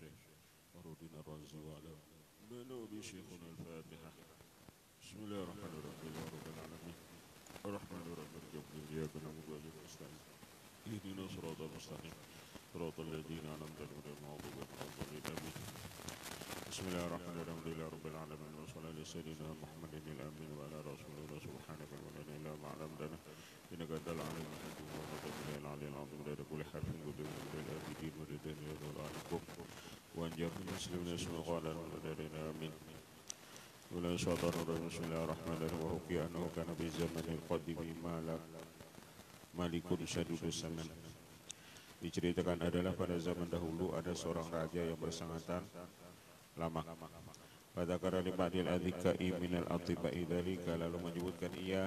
الشيخ ورودين الرازي وعلى بنوب شيخنا الفاتحة. بسم الله الرحمن الرحيم يا رب العالمين الرحمن الرحيم يقول إياك نعبد وإياك نستعين اهدنا صراط المستقيم صراط الذين أنعمت عليهم غير المغضوب عليهم ولا الضالين. بسم الله الرحمن الرحيم الحمد لله رب العالمين وصلى على سيدنا محمد الأمين وعلى رسول الله سبحانك ولا إله إلا علمتنا إنك أنت العليم الحكيم ونتوب إلى العلي العظيم لا كل حرف قدم من الآبدين ولدين يا ذو العالم وأنجح المسلمين اسم قال المدرين آمين. ولا شاطر بسم الله الرحمن الرحيم وحكي أنه كان في زمن القديم مالك شديد الزمن. Diceritakan adalah pada zaman dahulu ada seorang raja yang bersangatan lama. Pada kara libadil adhikai minal atibai dhalika, lalu menyebutkan ia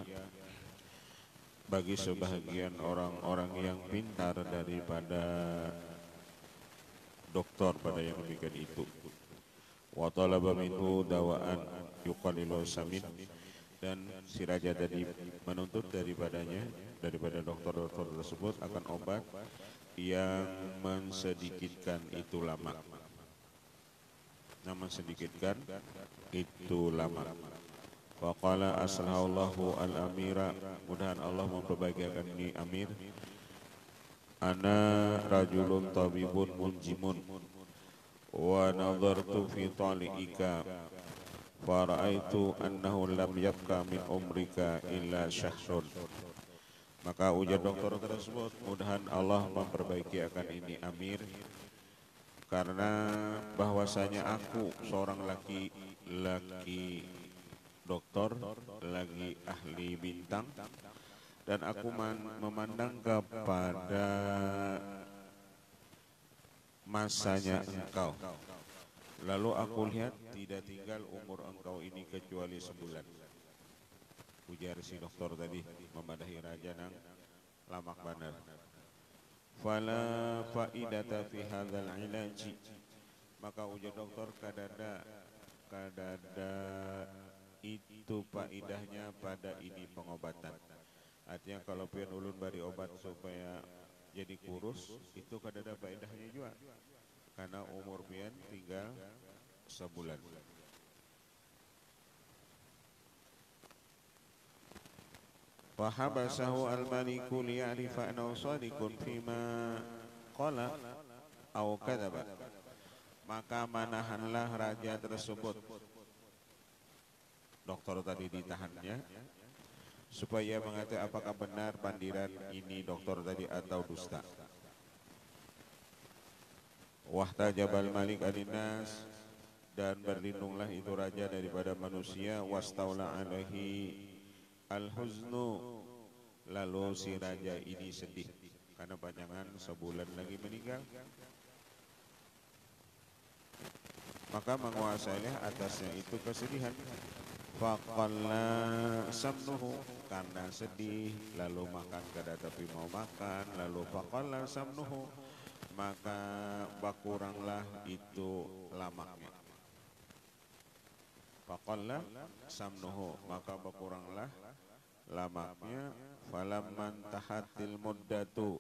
bagi sebahagian orang-orang yang pintar daripada doktor pada yang demikian itu. Wa talaba minhu dawaan yuqalilu samin, dan si raja tadi menuntut daripada dokter-dokter tersebut akan obat yang mensedikitkan itu lama. Namun sedikitkan itu lama. Wa qala aslahu al-amira, mudahan Allah memperbaiki akan ini amir. Ana rajulun tabibun munjimun wa nadartu fi tali'ika fara'aitu annahu lam yabqa min umrika illa syahrun. Maka ujar dokter tersebut, mudahan Allah memperbaiki akan ini amir, karena bahwasanya aku seorang laki dokter, lagi ahli bintang, dan aku memandang kepada masanya engkau. Lalu aku lihat tidak tinggal umur engkau ini kecuali sebulan. Ujar si dokter tadi memadahi raja nang lamak banar. Fala faidata fi hadzal ilaji, maka ujar dokter kadada itu faidahnya pada ini pengobatan. Artinya kalau pian ulun bari obat supaya jadi kurus, itu kadada faidahnya juga, karena umur pian tinggal sebulan. Fahabasahu al-maliku liya'rifa annahu shadiqun fima qala aw kadzaba, maka manahanlah raja tersebut, dokter tadi ditahannya, supaya mengatakan apakah benar pandiran ini dokter tadi atau dusta. Wahtajabal malik alinas, dan berlindunglah itu raja daripada manusia. Wastaula alaihi al-huznu, lalu si raja ini sedih karena panjangan sebulan lagi meninggal. Maka menguasailah atasnya itu kesedihan. Faqalla samnuhu, karena sedih lalu makan kada tapi mau makan, lalu faqalla samnuhu, maka berkuranglah itu lamaknya. Faqalla samnuhu, maka berkuranglah lamaknya. Falamman tahatil muddatu,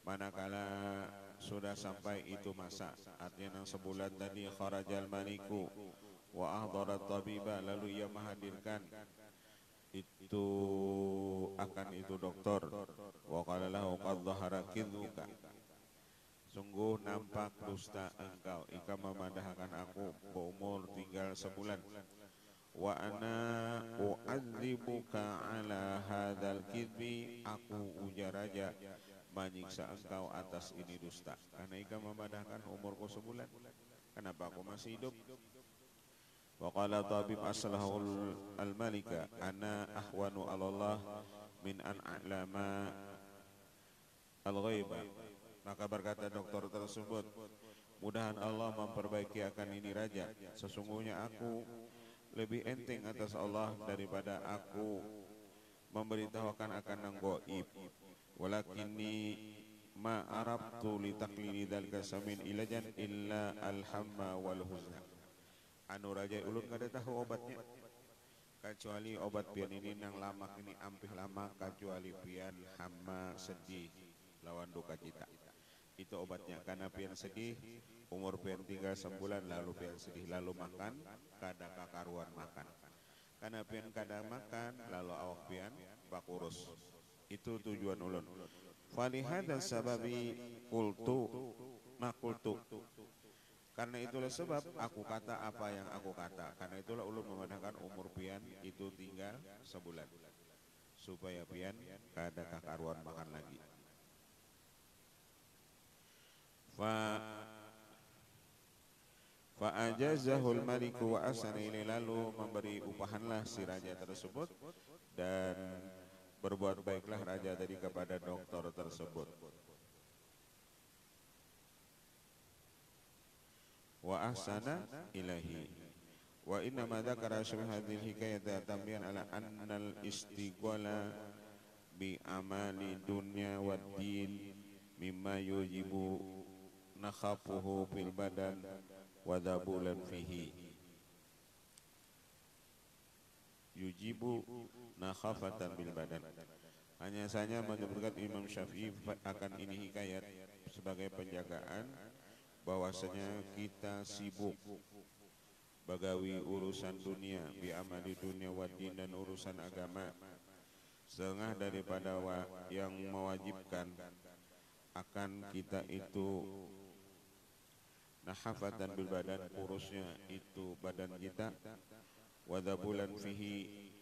manakala sudah sampai itu masa, artinya sebulan tadi, kharajal maliku wa ahdarat tabiba, lalu ia menghadirkan itu akan itu dokter. Wa qala lahu qad dhahara kidhuka, sungguh nampak dusta engkau, ika memadahkan aku berumur tinggal sebulan. Wa ana u'adzibuka ala hadzal kidbi, aku ujar raja menyiksa engkau atas ini dusta, karena ika memadahkan umurku sebulan, kenapa aku masih hidup. Wa qala tabib aslahu al-malika ana ahwanu ala Allah min an a'lama al-ghaiba, maka berkata dokter tersebut, mudahan Allah memperbaiki akan ini raja, sesungguhnya aku lebih enteng atas Allah daripada aku memberitahukan akan yang gaib. Walakinni ma arabtu li taqlili dzalika samin ilajan illa alhamma wal huzna. Anu raja ulun kada tahu obatnya kecuali obat pian ini nang lamak ini ampih lama, kecuali pian hama sedih lawan duka cita. itu obatnya. Karena pian sedih, umur pian tinggal sebulan lalu pian sedih lalu makan, kada kakaruan makan. Karena pian kada makan lalu awak pian bakurus. Itu tujuan ulun. Falihada sababi kultu makultu. Karena itulah sebab aku kata apa yang aku kata. Karena itulah ulun memandangkan umur pian itu tinggal sebulan. Supaya pian kada kakaruan makan lagi. Fa'ajazahul maliku wa asana ilai, lalu memberi upahanlah si raja tersebut dan berbuat baiklah raja tadi kepada dokter tersebut. Wa ahsana ilahi. Wa inna ma dzakara syabih hadhil hikayata tambihan ala annal istiqala bi amali dunya wad din mimma yujibu nakhafuhu fil badan wa dabulan fihi. Yujibu nakhafatan bil badan. Hanya saja menyebutkan Imam Syafi'i akan ini hikayat sebagai penjagaan bahwasanya kita sibuk bagawi urusan dunia, bi amali dunia wadin, dan urusan agama, setengah daripada yang mewajibkan akan kita itu nahafatan bil badan, urusnya itu badan kita, wadabulan fihi,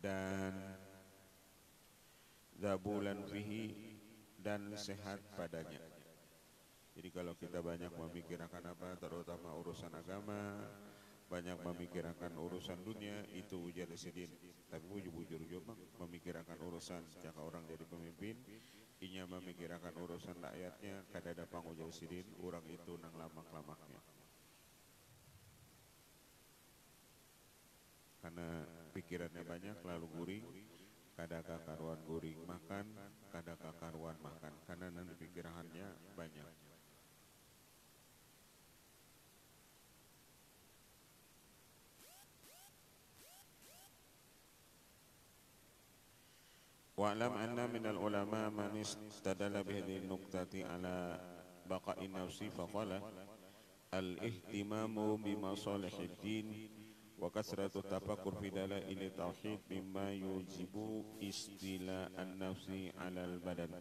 dan dabulan fihi, dan sehat padanya. Jadi kalau kita banyak memikirkan apa, terutama urusan agama, banyak memikirkan urusan dunia, itu ujar sidin. Tapi bujur juga memikirkan urusan jika orang jadi pemimpin, inya memikirkan urusan rakyatnya, kada ada pangujar sidin, orang itu nang lamak-lamaknya. Karena pikirannya banyak lalu guring, kada kakaruan guring makan, kada kakaruan makan, karena nanti pikirannya banyak. Wa'lam anna minal ulama man istadala bihadhihi nuqtati ala baqa'i nafsi faqala al-ihtimamu bimasalihid din wa kasratu tafakkur fi dalail tauhid mimma yujibu istila'an nafsi 'alal badan.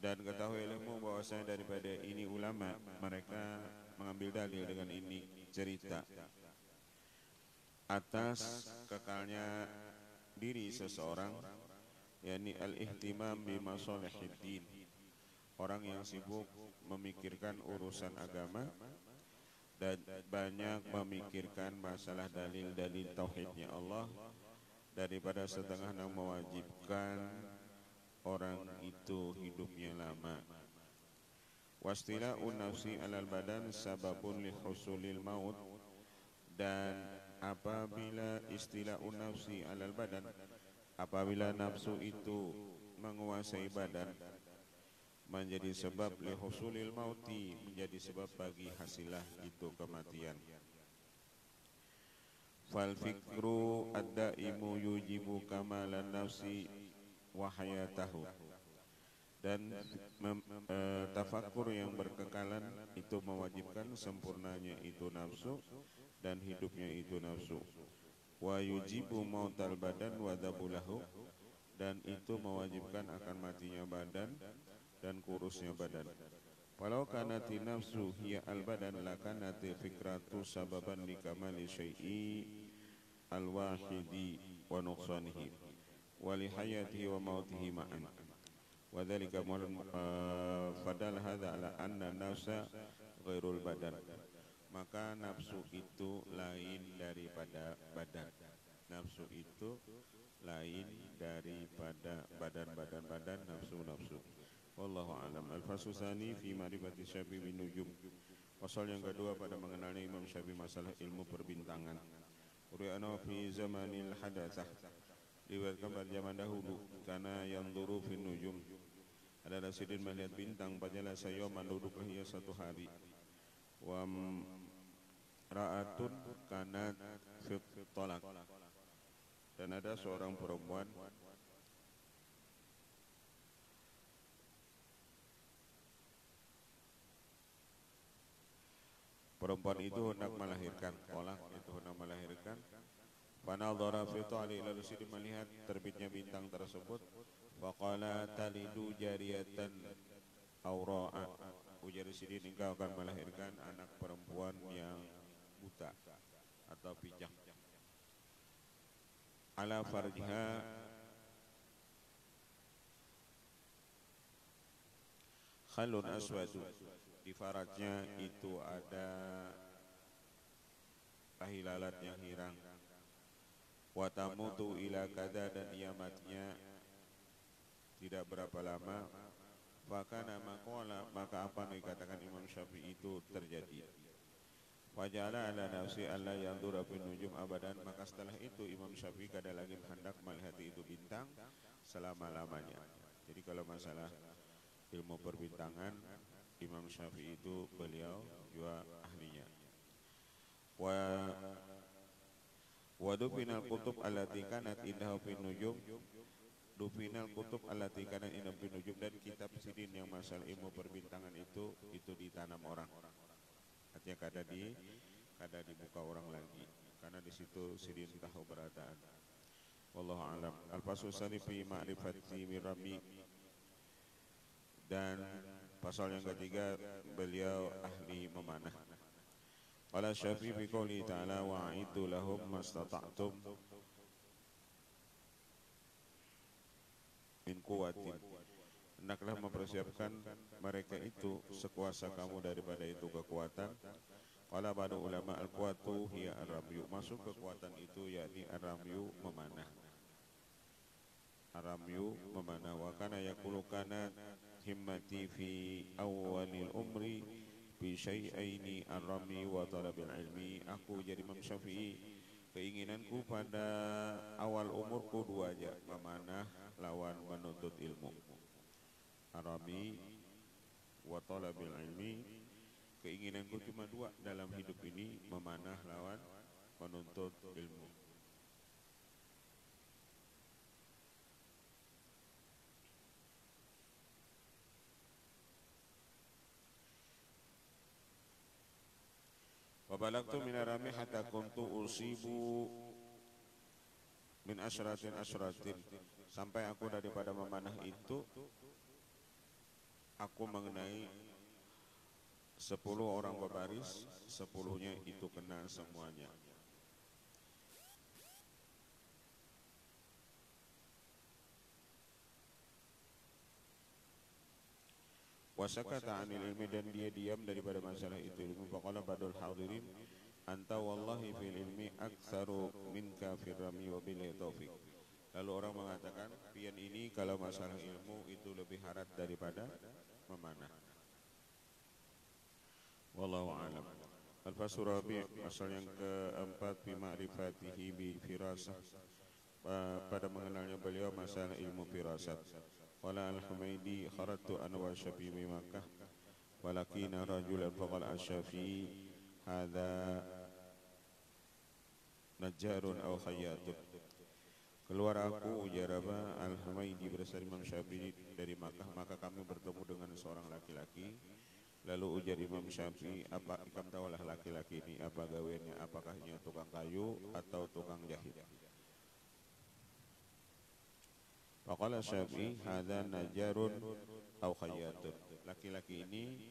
Dan ketahui ilmu bahwasanya daripada ini ulama, mereka mengambil dalil dengan ini cerita atas kekalnya diri seseorang, yakni al-ihtimam bi masalihid din, orang yang sibuk memikirkan urusan agama dan banyak memikirkan masalah dalil-dalil tauhidnya Allah, daripada setengah yang mewajibkan orang itu hidupnya lama. Wastila'un nafsi alal badan sababun li husulil maut, dan apabila istila'un nafsi alal badan, apabila nafsu itu menguasai badan, menjadi sebab li husulil mauti, menjadi sebab bagi hasilah itu kematian. Fal fikru ad-daimu yujibu kamalan nafsi wa hayatahu, dan tafakkur yang berkekalan itu mewajibkan sempurnanya itu nafsu dan hidupnya itu nafsu. Wa yujibu mautal badan wa dabulahu, dan itu mewajibkan akan matinya badan dan kurusnya badan. Walau kanati nafsu hiya al badan lakanati fikratu sababan likamali syai'i al wahidi wa nuqsanihi wa li hayatihi wa mautihi ma'an. Wa dhalika fadal hadha ala anna nafsa ghairul badan. Maka nafsu itu lain daripada badan. Nafsu itu lain daripada badan nafsu. Wallahu a'lam. Al-faslu tsani fi ma'rifati Syafi'i bin nujum. Pasal yang kedua pada mengenali Imam Syafi'i masalah ilmu perbintangan. Uri'ana fi zamanil hadatsah, riwayatkan pada zaman dahulu, karena yang duru fi nujum, ada Rasidin melihat bintang, pada saya duduklah ia satu hari. Wa ra'atun kanat fit talak, dan ada seorang perempuan perempuan itu hendak melahirkan, tolak itu hendak melahirkan. Fanadhara fi ta'li, lalu Sidi melihat terbitnya bintang tersebut. Faqala talidu jariyatan awra'a, ujar Sidi, engkau akan melahirkan anak perempuan yang buta atau pijak. Ala farjiha, khalun aswadu, di farajnya itu ada tahi lalat yang hirang. Wa tamutu ila kada, dan ia matinya tidak berapa lama. Fakana maqala, maka apa yang dikatakan Imam Syafi'i itu terjadi. Faja'ala ala nafsi alla yanzura bin nujum abadan, maka setelah itu Imam Syafi'i kada lagi hendak melihat itu bintang selama-lamanya. Jadi kalau masalah ilmu perbintangan, Imam Syafi'i itu beliau juga ahlinya. Wa dufinal kutub allati kanat indahu bin nujum, dufinal kutub allati kanat indahu bin nujum, dan kitab sidin yang masalah ilmu perbintangan itu ditanam orang. Artinya kada dibuka orang lagi, karena di situ sidin tahu beradaan. Wallahu a'lam. Al-faslu tsani fi ma'rifati mirami, dan pasal yang ketiga beliau ahli memanah. Qala Syafi'i fi qouli ta'ala wa'iddu lahum mastata'tum min quwwatin, hendaklah mempersiapkan mereka itu sekuasa kamu daripada itu kekuatan. Qala ba'du ulama al-quwwatu hiya ar-ramyu, masuk kekuatan itu yakni ar-ramyu, memanah. Ar-ramyu memanah. Wa kana yaqulu kana himmati fi awwalil umri bi syai'aini ar-rami wa talabil ilmi. Aku jadi Imam Syafi'i, keinginanku pada awal umurku dua aja, memanah lawan menuntut ilmu. Ar-rami wa talabil ilmi, keinginanku cuma dua dalam hidup ini, memanah lawan menuntut ilmu. Wa balagtu min arami hatta kuntu usibu min asyratin, sampai aku daripada memanah itu aku mengenai 10 orang berbaris, 10-nya itu kena semuanya. Wasakata anil ilmi, dan dia diam daripada masalah itu ilmu. Faqala badul hadirin anta wallahi fil ilmi aktsaru minka fir rami wa bil taufiq. Lalu orang mengatakan pian ini kalau masalah ilmu itu lebih harat daripada memanah. Wallahu a'lam. Al-faslu rabi', pasal yang keempat, fi ma'rifatihi bi firasah, pada mengenalnya beliau masalah ilmu firasat. Qala al-Humaydi kharatu ana wa Syafi'i bi Makkah walakina rajulan faqala asy-Syafi'i hadza najjarun aw khayyatun. Keluar aku, ujar al-Humaydi bersama Imam Syafi'i dari Makkah, maka kami bertemu dengan seorang laki-laki. Lalu ujar Imam Syafi'i, apa ikam tahulah laki-laki ini apa gaweannya, apakahnya tukang kayu atau tukang jahit? Faqala Syafi'i hadza najjarun aw khayyatun, laki-laki ini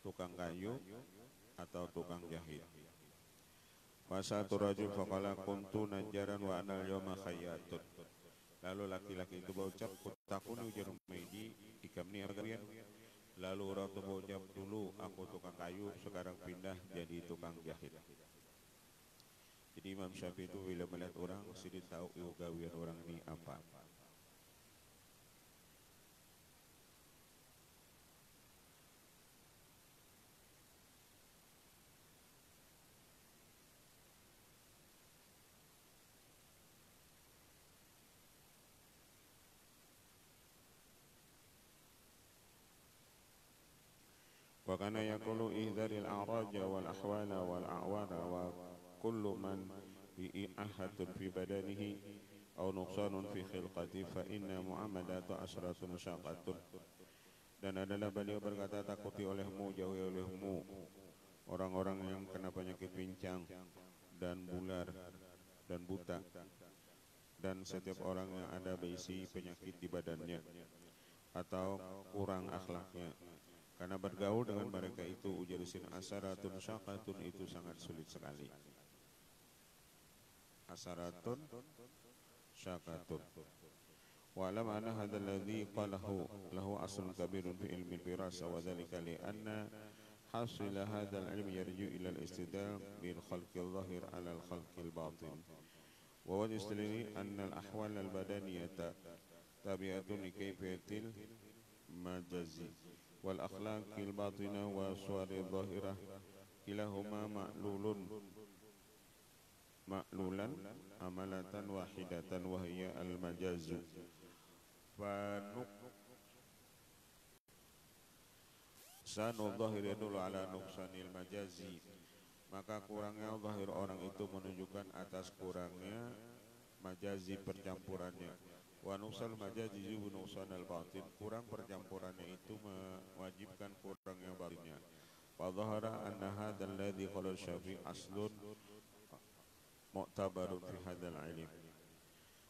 tukang kayu atau tukang jahit. Fasatu rajul faqala kuntu najjaran wa ana al-yawma khayyatun. Lalu laki-laki itu berucap, kutakunu ujar Humaydi, ikam ni argarian. Lalu orang itu berucap, dulu aku tukang kayu, sekarang pindah jadi tukang jahit. Jadi Imam Syafi'i itu bila melihat orang, mesti tahu gawean orang ini apa. Wa kana yaqulu ihdharil a'raja wal ahwala wal a'wana wa kullu man bi ahatun fi badanihi aw nuqsanun fi khilqati fa inna mu'amadatu asratun syaqatun. Dan adalah beliau berkata, takuti olehmu, jauhi olehmu orang-orang yang kena penyakit pincang dan bular dan buta, dan setiap orang yang ada berisi penyakit di badannya atau kurang akhlaknya. Karena bergaul dengan mereka itu, ujar Sin, asaratun syaqatun, itu sangat sulit sekali. Asaratun syaqatun. Wa'lam anna hadha alladhi qalahu lahu aslun kabirun fi ilmi al-firasa, wa dhalika li anna hasil hadha al-ilm yarju ila al-istidlal bil khalqi al-zahir ala al-khalqi al-batin. Wa wajh istidlali anna al-ahwal al-badaniyata tabi'atun li kayfiyatil majazi wal akhlaqil batinah wa suwari dhahirah kilahuma ma'lulan amalatan wahidatan wa hiya al majazu fa sanu dhahir yadullu ala nuqsanil majazi, maka kurangnya zahir orang itu menunjukkan atas kurangnya majazi percampurannya. Wa nuqsal majazi yujibu nuqsanal batin, kurang percampurannya itu mewajibkan kurangnya batinnya. Wa dhahara anna hadzal ladzi qala Syafi'i aslun mu'tabarun fi hadzal ilm.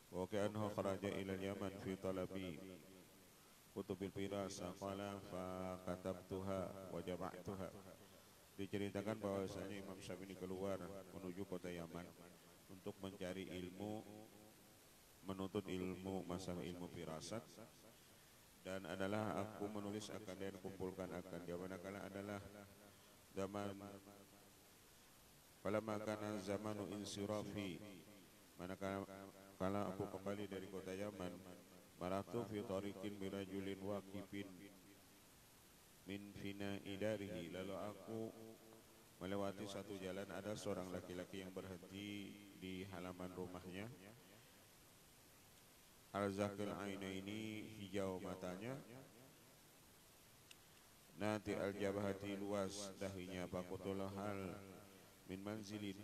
Wa ka'annahu kharaja ila al-Yaman fi talabi kutubil firasa qala fa katabtuha wa jama'tuha. Diceritakan bahwasanya Imam Syafi'i keluar menuju kota Yaman untuk mencari ilmu, menuntut ilmu, masalah ilmu firasat, dan adalah aku menulis akan dan kumpulkan akan dia, manakala adalah zaman falamma kana zamanu insirafi, manakala aku kembali dari kota Yaman, maratu fi tariqin birajulin waqifin min fina idarihi, lalu aku melewati satu jalan, ada seorang laki-laki yang berhenti di halaman rumahnya. Al-Zakil Ainaini, hijau matanya, Nati al-Jabhati, luas dahinya, Fakutulah hal min manzilin,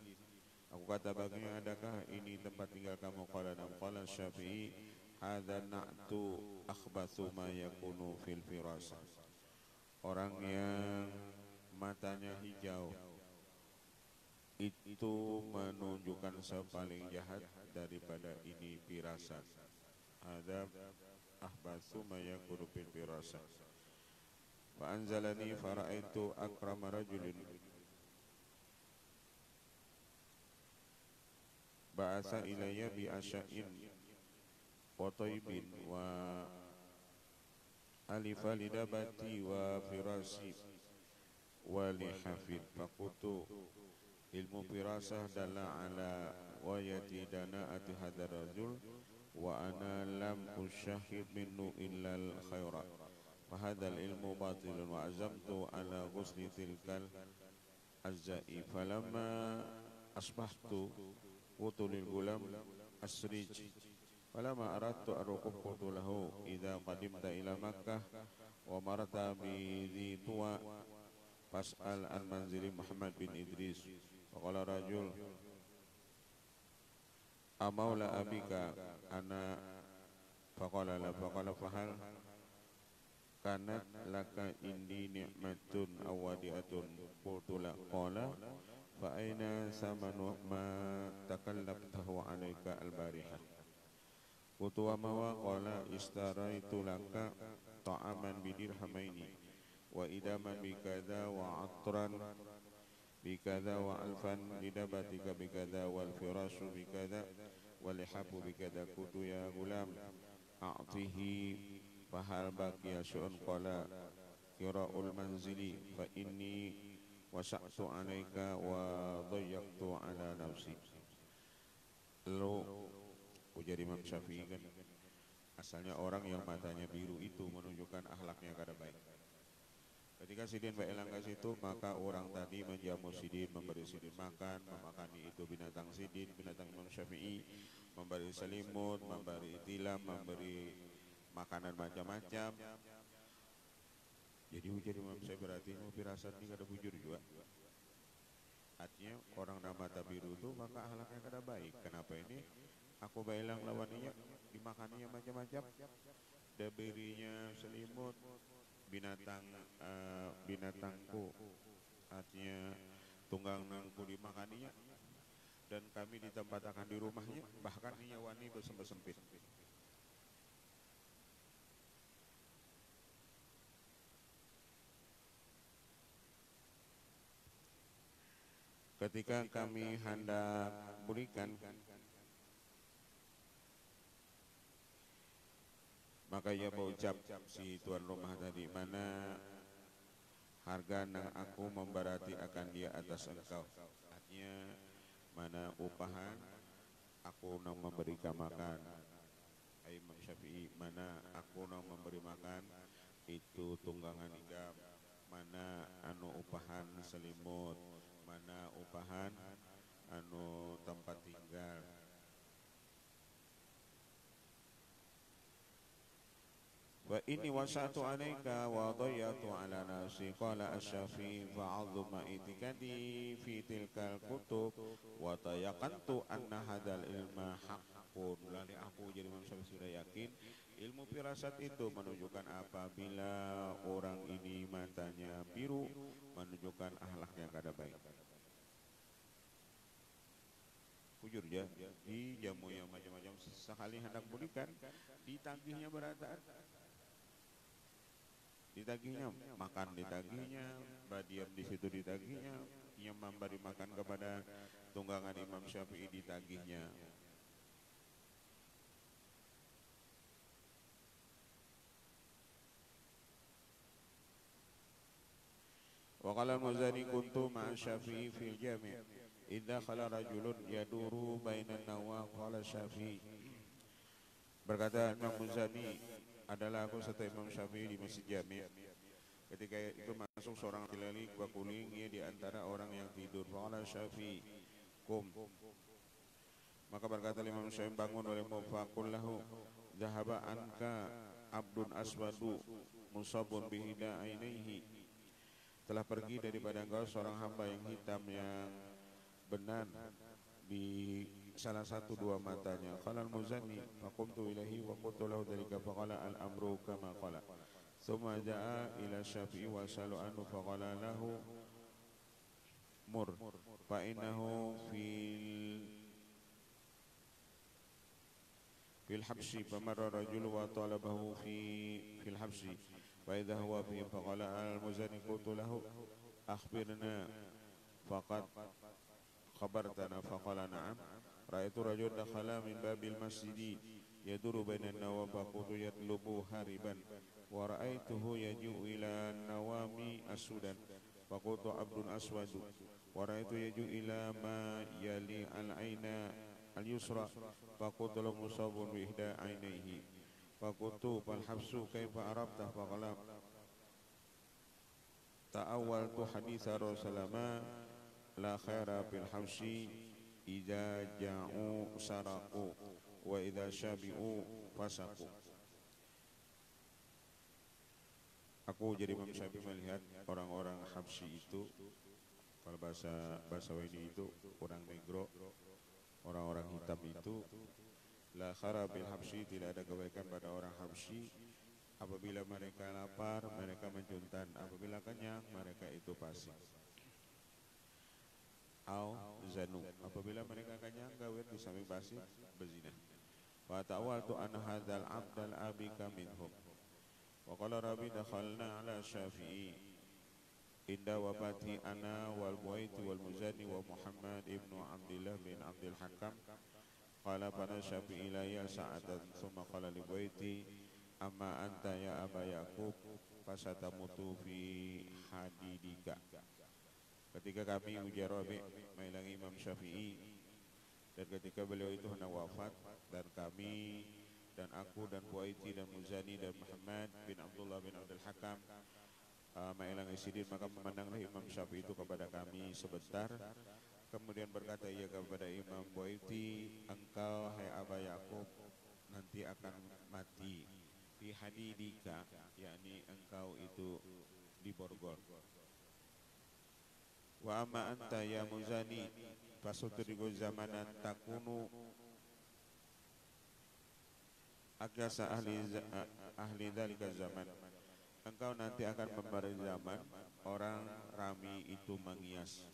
aku kata baginya, adakah ini tempat tinggal kamu? Qala nam. Qala Syafi'i hadza na'tu akhbathu ma yakunu fil firasah, orang yang matanya hijau itu menunjukkan sepaling jahat daripada ini firasat. Hadza ahbatsu ma yakunu fil firasah. Wa anzalani fara'aitu akrama rajulin ba'atha ilayya bi asya'in wa taibin wa alifa lidabati wa firasi wa lihafid. Fakutu ilmu firasah dalla ala wayati dana'ati hadar rajul wa ana lam usyahid minnu illal khairat, fahadal ilmu batilun wa azamtu ala ghusli tilkal azzai. Falamma asbahtu qutulil gulam asrij, falamma aradtu arqubtu lahu idza qadimta ila Makkah wa marata bi dhi tuwa fas'al an manzili Muhammad bin Idris. Faqala rajul amaula abika ana, faqala la, faqala fahal kanat laka indi ni'matun awadiatun, qultu la, qala fa aina samanu ma takallabtahu alayka al-barihah, qultu wa ma wa, qala istaraitu laka ta'aman bidirhamaini wa idaman bikadha wa atran bikadha wa alfan lidabatika bikadha wal firashu bikadha wal lihabu bikadha, kutu ya gulam a'tihi fahal baqiya syu'un, qala kira'ul manzili fa inni wasa'tu alaika wa dhayyaqtu ala nafsi. Lalu ujar Imam Syafi'i kan, asalnya orang yang matanya biru itu menunjukkan akhlaknya kada baik. Ketika Sidin Baelang ke situ, maka orang tadi menjamu Sidin, memberi Sidin makan, memakani itu binatang Sidin, binatang Imam Syafi'i, memberi selimut, memberi tilam, memberi makanan macam-macam. Jadi ujar Imam Syafi'i, berarti ilmu firasat ini kada bujur juga. Artinya orang nama mata biru itu maka akhlaknya kada baik. Kenapa ini? Aku Baelang lawaninya, dimakaninya macam-macam, diberinya selimut, binatangku, artinya tunggang nangku dimakaninya, dan kami ditempatkan di rumahnya, bahkan inya wani bersempit. Ketika kami hendak berikan, maka ia berucap si tuan rumah tadi, mana harga nang aku memberati akan dia atas engkau. Artinya mana upahan aku nang memberikan makan. Imam Syafi'i, mana aku nang memberi makan itu tunggangan igam, mana anu upahan selimut, mana upahan anu tempat tinggal. Wa inni wasatu alaika wa dhayyatu ala nafsi, qala asy-Syafi'i fa'adhuma itikadi fi tilkal kutub wa tayaqantu anna hadzal ilma haqqun. Lalu aku jadi Imam Syafi'i sudah yakin ilmu firasat itu menunjukkan apabila orang ini matanya biru menunjukkan akhlaknya kada baik. Jujur ya, di jamu yang macam-macam sekali hendak berikan ditagihnya berataan. Ditagihnya makan, ditagihnya badiam di situ, ditagihnya yang memberi makan kepada tunggangan Imam Syafi'i, ditagihnya. Wa qala al-Muzani kuntu ma'a Syafi'i fil jami' idza khala rajulun yaduru bainan nawaf qala Syafi'i. Berkata Imam Muzani, adalah aku serta Imam Syafi'i di Masjid Jami'. Ketika itu masuk seorang laki-laki berkuling di antara orang yang tidur. Faqala Syafi'i, kum. Maka berkata Imam Syafi'i, bangun olehmu. Faqul lahu, zahaba anka abdun aswadu musabun bihida ainaihi. Telah pergi daripada engkau seorang hamba yang hitam yang benar di salah satu dua matanya. Qala al-Muzani faqumtu ilaihi wa qultu lahu dzalika faqala al-amru kama qala. Tsumma jaa ila Syafi'i wa salu anhu faqala lahu mur fa innahu fil habsi famarra rajulu wa talabahu fil habsi fa idza huwa fi faqala al-Muzani qultu lahu akhbirna faqad khabartana faqala na'am ra'aitu rajul dakhala min babil masjidi yaduru bainan nawab faqulu yatlubu hariban wa ra'aituhu yaju ila nawami asudan faqultu abdun aswadu wa ra'aitu yaju ila ma yali al-aina al-yusra faqultu lahu musabun bi ihda ainaihi faqultu fal habsu kaifa arabta faqala ta'awwaltu haditha rasulullah la khaira fil habsi idza ja'u saraku wa idza syabi'u fasaku. Aku jadi Imam Syafi'i melihat orang-orang Habsyi itu, kalau bahasa Wini itu orang negro, orang-orang hitam itu, la khaira fil habsi, tidak ada kebaikan pada orang Habsyi. Apabila mereka lapar mereka mencuntan, apabila kenyang mereka itu fasik. Au zanu, apabila mereka kenyang gawir di samping fasik berzina. Wa ta'awaltu an hadzal abdal abika minhum. Wa qala rabbi dakhalna ala Syafi'i inda wafati ana wal Buaiti wal Muzani wa Muhammad ibnu Abdullah bin Abdul Hakam. Qala bana Syafi'i la sa'atan thumma qala li Buaiti amma anta ya Aba Yaqub fasatamutu fi hadidika. Ketika kami ujar Rabi mailangi Imam Syafi'i, dan ketika beliau itu hendak wafat, dan kami dan aku dan Buaiti dan Muzani dan Muhammad bin Abdullah bin Abdul Hakam mailangi sidin, maka memandanglah Imam Syafi'i itu kepada kami sebentar, kemudian berkata ia kepada Imam Buaiti, engkau hai Aba Yaqub nanti akan mati fi hadidika, yakni engkau itu di borgol. Wa amma anta ya Muzani fasudriku zamanan takunu akyasa ahli dzalika zaman. Engkau nanti akan memberi zaman orang rami itu menghias.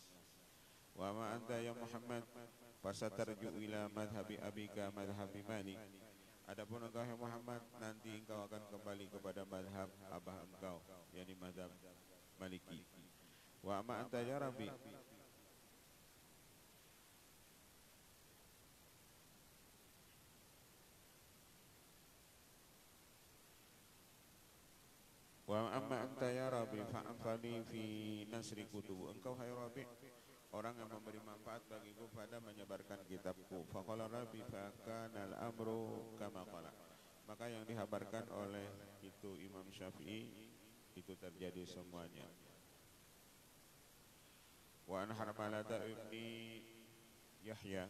Wa ma anta ya Muhammad fasatarju ila madhabi abika madhabi Malik. Adapun engkau ya Muhammad, nanti engkau akan kembali kepada madhab abah engkau, yakni madhab Maliki. Wa ma anta ya Rabbi, wa amma anta ya Rabbi fa'amfani fi nasri kutubu. Engkau hai Rabbi, orang yang memberi manfaat bagiku pada menyebarkan kitabku. Faqala Rabbi fakana al-amru kama qala. Maka yang dihabarkan oleh itu Imam Syafi'i itu terjadi semuanya. Wa an Harmalata ibni Yahya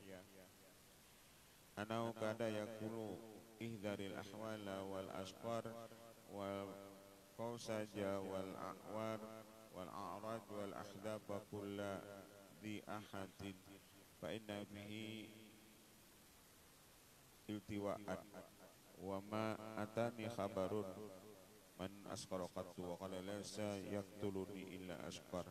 anau kada yakulu ihdaril ahwala wal asqar wal qausaja wal a'war wal a'raj wal ahdab wa kulla di ahadin fa inna bihi iltiwa'an wa ma atani khabarun man asqara qattu wa qala laysa yaqtuluni illa asqar.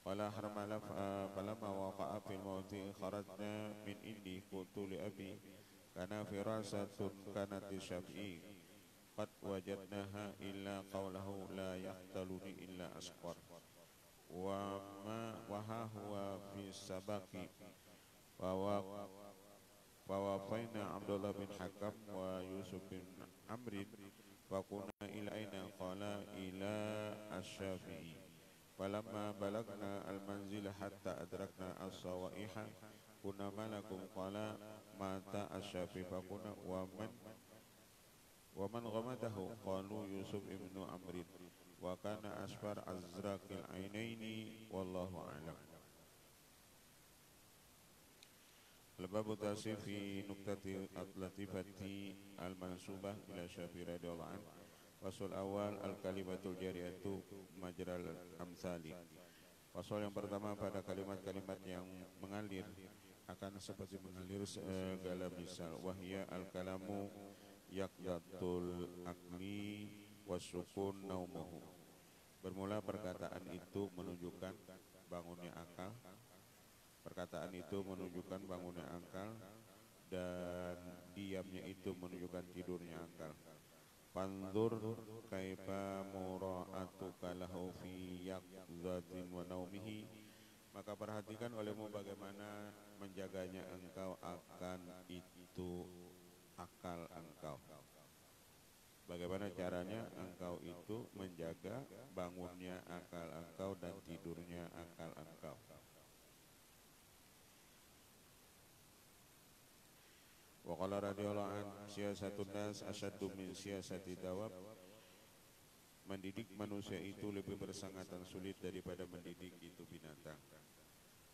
Qala Harmala falamma waqa'a fil mawti kharajna min indi qultu li abi kana firasatun kanat Syafi'i qad wajadnaha illa qawlahu la yaqtaluni illa asqar wa ma wa huwa fi sabaqi wa wafaina Abdullah bin Hakam wa Yusuf bin Amrin wa kuna ila aina qala ila asy-Syafi'i. Falamma balagna al-manzila hatta adrakna as-sawaiha kunna malakum qala mata asy-Syafi'i fakuna wa man ghamadahu qalu Yusuf ibnu Amrin wa kana asfar azraqil ainaini wallahu a'lam. Al-babu tasir fi nuktati al-latifati al-mansubah ila Syafi'i radhiyallahu anhu. Fasal awal al-kalimatul jariyatu majral amsali. Fasal yang pertama pada kalimat-kalimat yang mengalir akan seperti mengalir segala misal. Wahya al-kalamu yaqdatul akli wasukun naumuhu. Bermula perkataan itu menunjukkan bangunnya akal. Perkataan itu menunjukkan bangunnya akal dan diamnya itu menunjukkan tidurnya akal. Fanzur kaifa mura'atuka lahu fi yaqzatin wa naumihi. Maka perhatikan olehmu bagaimana menjaganya engkau akan itu akal engkau. Bagaimana caranya engkau itu menjaga bangunnya akal engkau dan tidurnya akal engkau. Wa qala radhiyallahu an siyasatun nas asyaddu min siyasati dawab. Mendidik manusia itu lebih bersangatan sulit daripada mendidik itu binatang.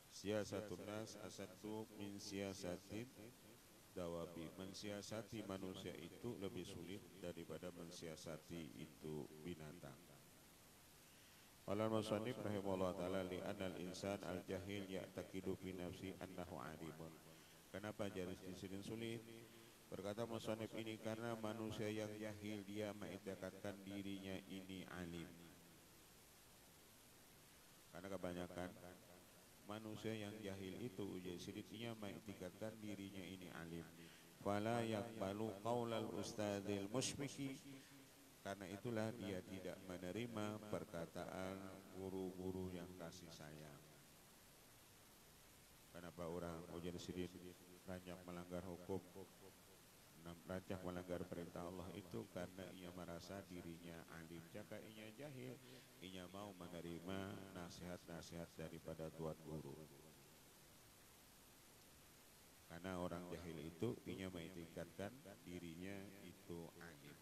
Siyasatun nas asyaddu min siyasati dawabi. Mensiasati manusia itu lebih sulit daripada mensiasati itu binatang. Qala al-musannif rahimahullah ta'ala li anal insan al-jahil ya'taqidu fi nafsi annahu 'alimun. Kenapa jadi disini sulit? Berkata musannif ini karena manusia yang jahil dia mengidrakkan dirinya ini alim. Karena kebanyakan manusia yang jahil itu sedikitnya mengidrakkan dirinya ini alim. Fala yaqbalu qaulal ustadzil musyfiki. Karena itulah dia tidak menerima perkataan guru-guru yang kasih sayang. Kenapa orang ujian sidik rancak melanggar hukum, rancak melanggar perintah Allah itu karena ia merasa dirinya alim. Jika ia jahil, ia mau menerima nasihat-nasihat daripada tuan guru. Karena orang jahil itu ia mengingatkan dirinya itu alim.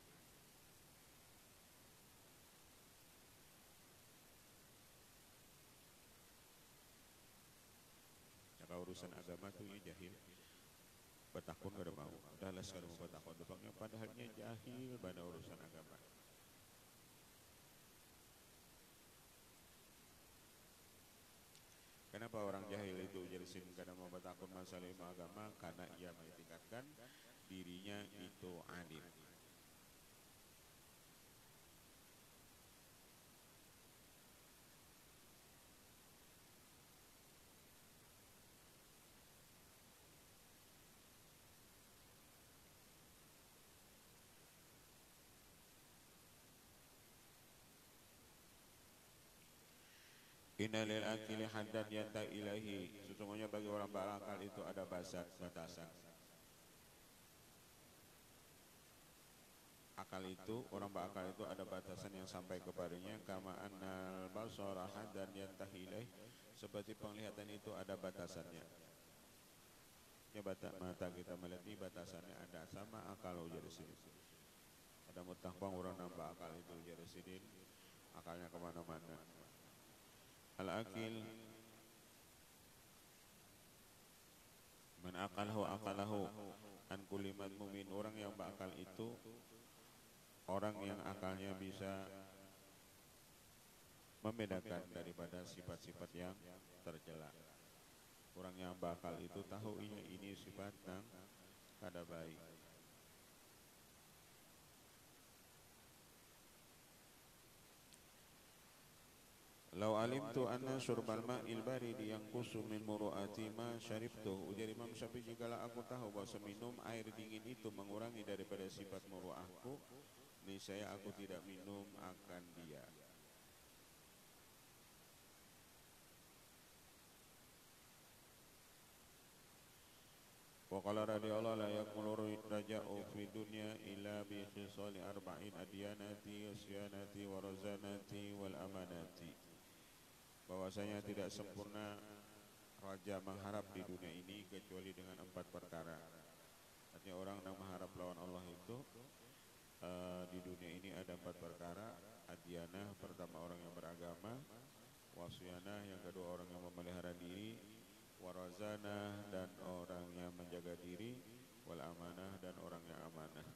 Jika urusan agama itu ia jahil, bertakun gak ada mau. Dah sekarang mau bertakun depangnya padahalnya jahil pada urusan agama. Kenapa orang jahil itu jadi sin karena mau bertakun masalah ilmu agama? Karena ia mengingatkan dirinya itu alim. Inna lil akili haddan yanta ilahi. Sesungguhnya bagi orang berakal itu ada batasan. Akal itu, orang berakal itu ada batasan yang sampai kepadanya. Kama annal basara haddan yantahi ilaih. Seperti penglihatan itu ada batasannya. Ya, mata kita melihat ini batasannya ada, sama akal ujar sini. Ada mutahbang orang nambah akal itu ujar sini. Akalnya kemana-mana. Al-akil man akalahu an kulli madmumin. Orang yang berakal itu orang yang akalnya bisa membedakan daripada sifat-sifat yang tercela. Orang yang bakal itu tahu ini sifat yang kada baik. Lau alimtu anna syurbal ma'il baridi yanqusu min muru'ati ma syaribtuh. Ujar Imam Syafi'i, jikalau aku tahu bahwa minum air dingin itu mengurangi daripada sifat muru'ahku, niscaya aku tidak minum akan dia. Wa qala radhiyallahu la yakmulu raja'u fi dunya illa bi khisali arba'in adyanati wasyanati warazanati wal amanati. Bahwasanya tidak sempurna raja mengharap di dunia ini kecuali dengan 4 perkara. Artinya orang yang mengharap lawan Allah itu di dunia ini ada 4 perkara. Adyanah, pertama orang yang beragama. Wasyanah, yang kedua orang yang memelihara diri. Warazanah, dan orang yang menjaga diri. Wal amanah, dan orang yang amanah.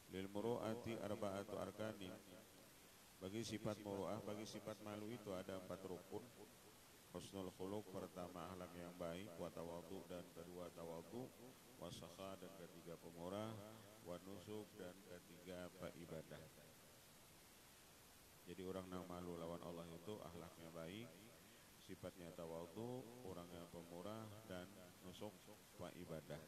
Lil muru'ati arba'atu arkanin. Bagi sifat muru'ah, bagi sifat malu itu ada 4 rukun. Husnul khuluq, pertama akhlak yang baik. Wa tawadhu, dan kedua tawadhu. Wa sakha, dan ketiga pemurah. Wa nusuk, dan ketiga ibadah. Jadi orang yang malu lawan Allah itu akhlaknya baik, sifatnya tawadhu, orangnya pemurah, dan nusuk wa ibadah.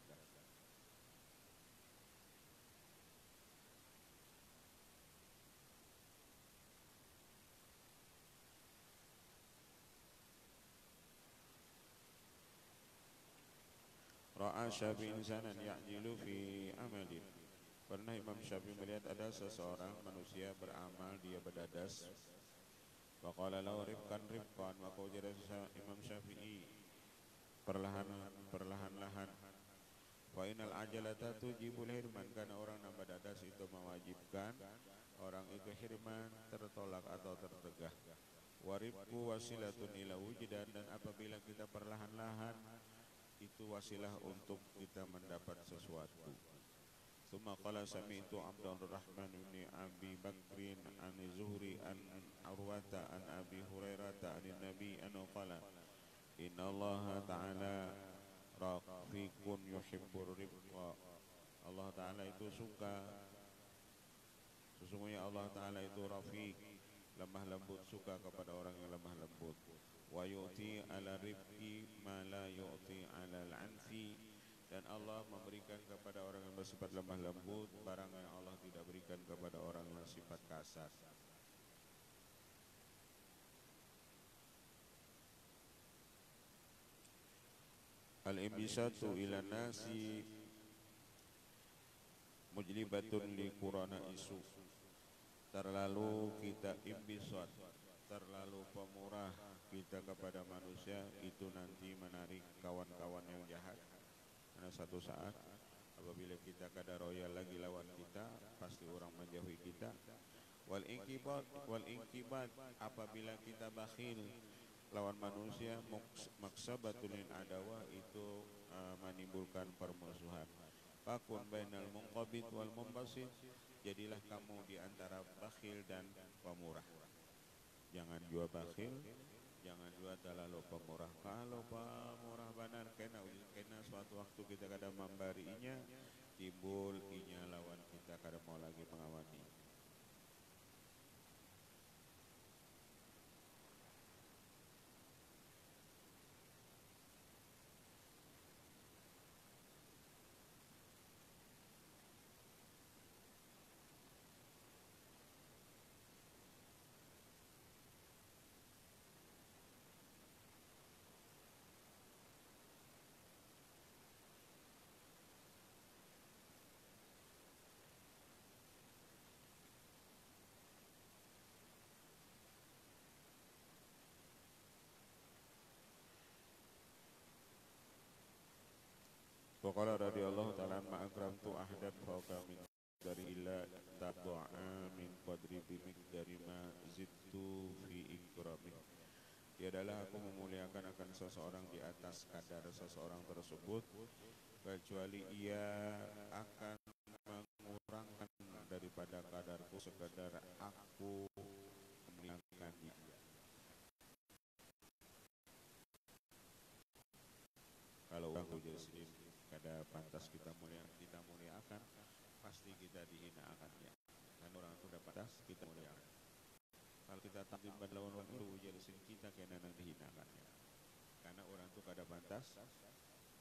Ra'a Syafi'i insanan ya'jilu fi amalin. Pernah Imam Syafi'i melihat ada seseorang manusia beramal, dia berdadas. Wa qala lahu rifqan, maka ujar Imam Syafi'i, perlahan-lahan. Wa innal ajalata tujibul hirman, karena orang yang berdadas itu mewajibkan orang itu hirman, tertolak atau tertegah. Wa rifqu wasilatun ila wujdan, dan apabila kita perlahan-lahan itu wasilah untuk kita mendapat sesuatu. Tsumma qala sami'tu Abdurrahman bin Abi Bakrin an Zuhri an Urwata an Abi Hurairah an Nabi anhu qala inna Allah ta'ala rafiqun yuhibbur rifqa. Allah Ta'ala itu suka, sesungguhnya Allah Ta'ala itu rafiq, lemah lembut, suka kepada orang yang lemah lembut. Wa yu'ti ala rifqi ma la yu'ti ala al-'anfi, dan Allah memberikan kepada orang yang bersifat lemah lembut barang yang Allah tidak berikan kepada orang yang sifat kasar. Al-imbisatu ila nasi mujlibatun li qurana isu. Terlalu kita imbisat, terlalu pemurah kita kepada manusia, itu nanti menarik kawan-kawan yang jahat. Karena satu saat apabila kita kada royal lagi lawan kita, pasti orang menjauhi kita. Wal inkibat, apabila kita bakhil lawan manusia, maksabatul adawa, itu menimbulkan permusuhan. Fakun bainal munqabid wal mumbasid, jadilah kamu di antara bakhil dan pemurah. Jangan jua bakhil, jangan jua terlalu pemurah. Kalau pemurah benar, kena suatu waktu kita kada membarinya, timbul inya lawan kita kada mau lagi mengawani. Waqala radhiyallahu ta'ala ma akramtu ahadan fawqa min dari illa tadu'a min qadri bimiqdari ma zidtu fi ikramih. Tiadalah aku memuliakan akan seseorang di atas kadar seseorang tersebut kecuali ia akan mengurangkan daripada kadarku sekadar aku memuliakan dia. Kalau orang ujar sendiri kada pantas kita muliakan, pasti kita dihinakannya. Karena orang itu dapat pantas kita muliakan. Kalau kita takdim lawan orang itu ujar sendiri kita kena nang dihinakannya. Karena orang itu kada pantas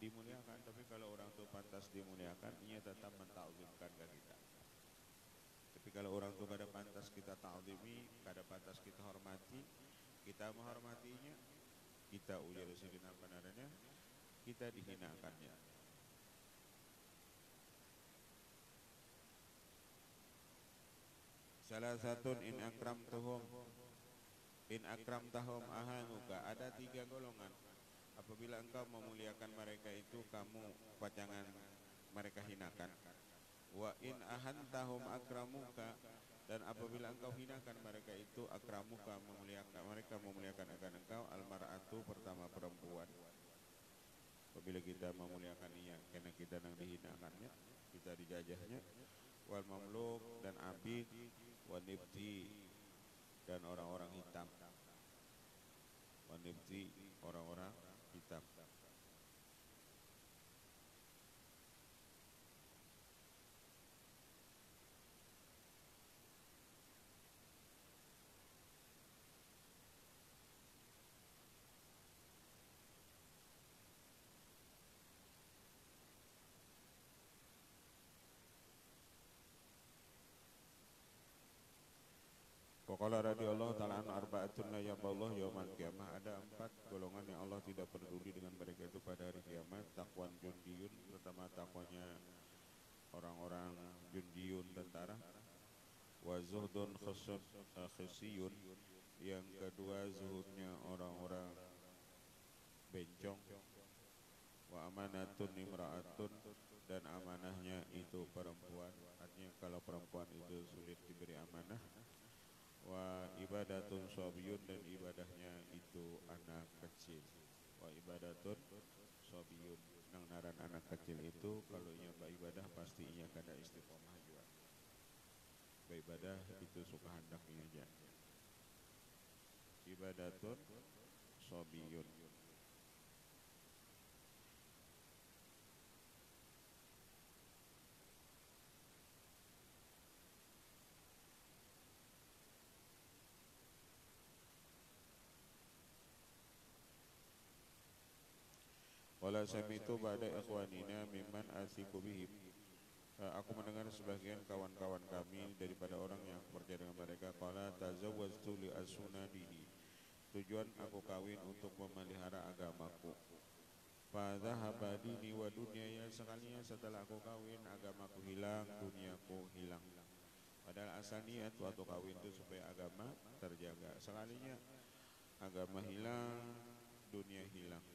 dimuliakan, tapi kalau orang itu pantas dimuliakan, ia tetap mentakzimkan ke kita. Tapi kalau orang itu kada pantas kita takzimi, kada pantas kita hormati, kita menghormatinya, kita ujar sendiri apa nadanya, kita dihinakannya. Salah satu in akramtahum ahanuka, ada 3 golongan. Apabila engkau memuliakan mereka itu, kamu pacangan mereka hinakan. Wa in ahantahum akramuka, dan apabila engkau hinakan mereka itu, akramuka mereka memuliakan akan engkau. Almar'atu, pertama perempuan. Apabila kita memuliakan ia, karena kita nang dihinakannya, kita dijajahnya. Wal mamluk, dan abid, wan nibti, dan orang-orang hitam. Wan nibti, orang-orang hitam. Waqala radhiyallahu ta'ala an arba'atun la yaqallahu yaumal qiyamah, ada 4 golongan yang Allah tidak peduli dengan mereka itu pada hari kiamat. Taqwan jundiyun, pertama takwanya orang-orang jundiyun, tentara. Wa zuhdun khisiyun, yang kedua zuhudnya orang-orang bencong. Wa amanatun imra'atun, dan amanahnya itu perempuan. Artinya kalau perempuan itu sulit diberi amanah. Wa ibadatun sobiyun, dan ibadahnya itu anak kecil. Wa ibadatun sobiyun, nang naran anak kecil itu kalau ia beribadah pasti ia kada istiqomah juga. Beribadah itu suka hendaknya aja. Ibadatun sobiyun. Wala samitu ba'da ikhwanina mimman asiku bihim, aku mendengar sebagian kawan-kawan kami daripada orang yang percaya dengan mereka, qala tazawwaztu li asunadihi, tujuan aku kawin untuk memelihara agamaku. Fa dhahaba dini wa dunyaya, sekalinya setelah aku kawin agamaku hilang, duniaku hilang. Padahal asalnya waktu kawin itu supaya agama terjaga. Sekalinya agama hilang, dunia hilang.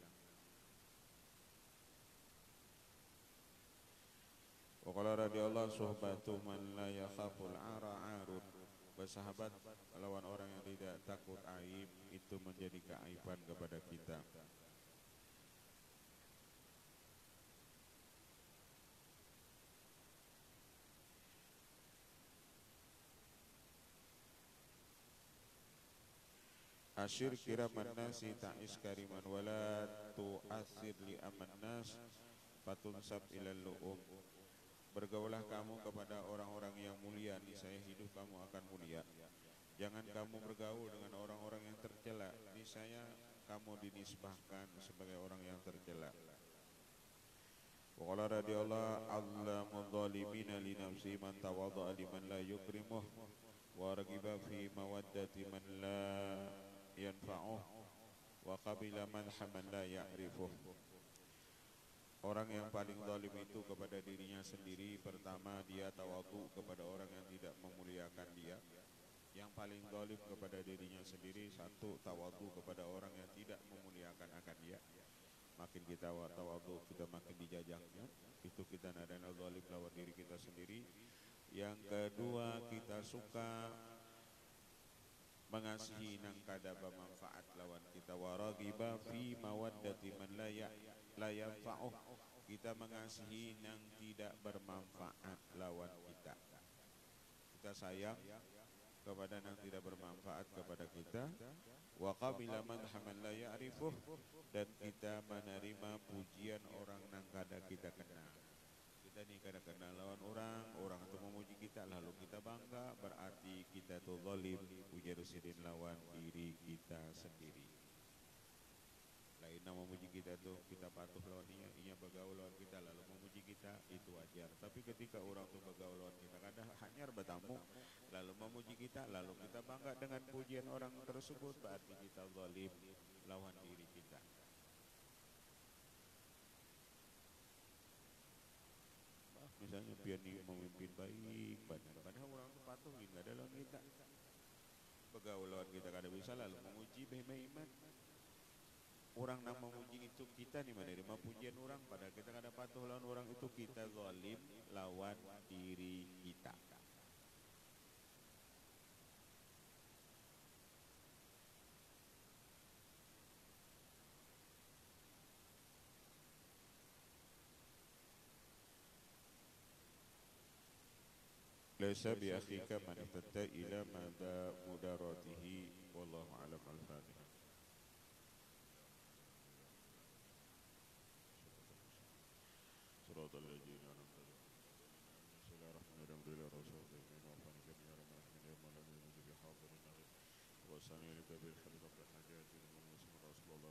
Waqala radhiyallahu suhbatu man la yakhaful ara'arun, bersahabat lawan orang yang tidak takut aib itu menjadi keaiban kepada kita. Asyir kiraman nasi ta'is kariman wala tu'athir li aman nas fatunsab ilal lu'um, bergaulah kamu kepada orang-orang yang mulia, niscaya hidup kamu akan mulia. Jangan kamu bergaul dengan orang-orang yang tercela, niscaya kamu dinisbahkan sebagai orang yang tercela. Wa qala radhiyallahu allamul zalimina li nafsi man tawadda'a liman la yukrimuh wa ragiba fi mawaddati man la yanfa'uh wa qabila man haman la ya'rifuh. Orang yang paling zalim itu kepada dirinya sendiri, pertama dia tawadhu kepada orang yang tidak memuliakan dia. Yang paling zalim kepada dirinya sendiri, satu tawadhu kepada orang yang tidak memuliakan akan dia. Makin kita tawadhu, kita makin dijajaknya. itu kita ada zalim lawan diri kita sendiri. Yang kedua, kita suka mengasihi nang kada bermanfaat lawan kita. Waragiba fi mawaddati man la yanfa'uh. Kita mengasihi nang tidak bermanfaat lawan kita. Kita sayang kepada yang tidak bermanfaat kepada kita. Wa qabila madha man la ya'rifuh, dan kita menerima pujian orang yang kada kita kenal. Kita nih kada kenal lawan orang itu memuji kita lalu kita bangga, berarti kita tuh zalim, ujar sidin lawan diri kita sendiri. Lain nama memuji kita tuh kita patuh lawan ia bergaul lawan kita lalu memuji kita, itu wajar. Tapi ketika orang tuh bergaul lawan kita kada hanyar bertamu lalu memuji kita, lalu kita bangga dengan pujian orang tersebut, berarti kita zalim lawan diri kita. Misalnya pian memimpin baik, padahal orang tuh patuh kita ada lawan kita. Bergaul lawan kita kada bisa lalu memuji iman. Orang yang memuji itu kita nih menerima pujian orang, padahal kita kada patuh lawan orang, itu kita zalim lawan diri kita. Laisa bi akhika man ihtatta ila mudaratihi wallahu a'lam. Al-Fatihah. Suratul ladzina an'amta alaihim. Bismillahirrahmanirrahim. Wa sani lika bil khalil bil hajati wa muslim rasulullah